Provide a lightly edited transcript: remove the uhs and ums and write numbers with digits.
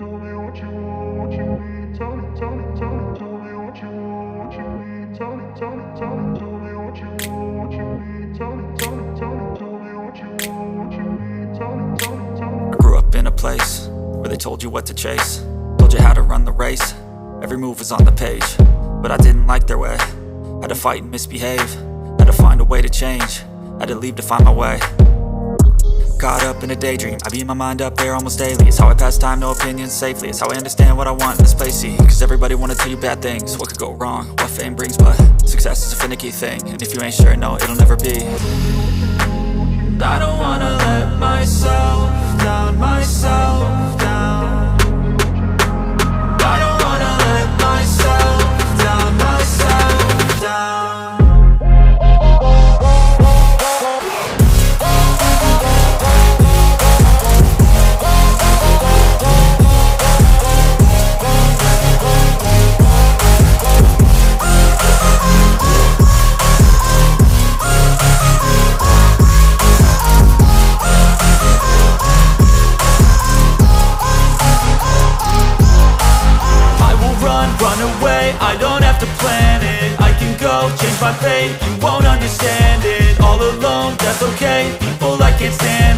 Tell me what you want, what you need. Tell me, tell me, tell me. Tell me what you want, what you need. Tell me, tell me, tell me. Tell me what you want, what you need. Tell me, tell me, tell me. Tell me what you want, what you need. Tell me, tell me, tell me. I grew up in a place where they told you what to chase, told you how to run the race. Every move was on the page, but I didn't like their way. Had to fight and misbehave, had to find a way to change, had to leave to find my way. Caught up in a daydream, I beat my mind up there almost daily. It's how I pass time, no opinions safely. It's how I understand what I want in this place, see. Cause everybody wanna tell you bad things, what could go wrong, what fame brings. But success is a finicky thing, and if you ain't sure, no, it'll never be. I don't wanna let myself down, myself down. I don't wanna let myself down, myself down. Run away, I don't have to plan it. I can go, change my fate, you won't understand it. All alone, that's okay, people I can't stand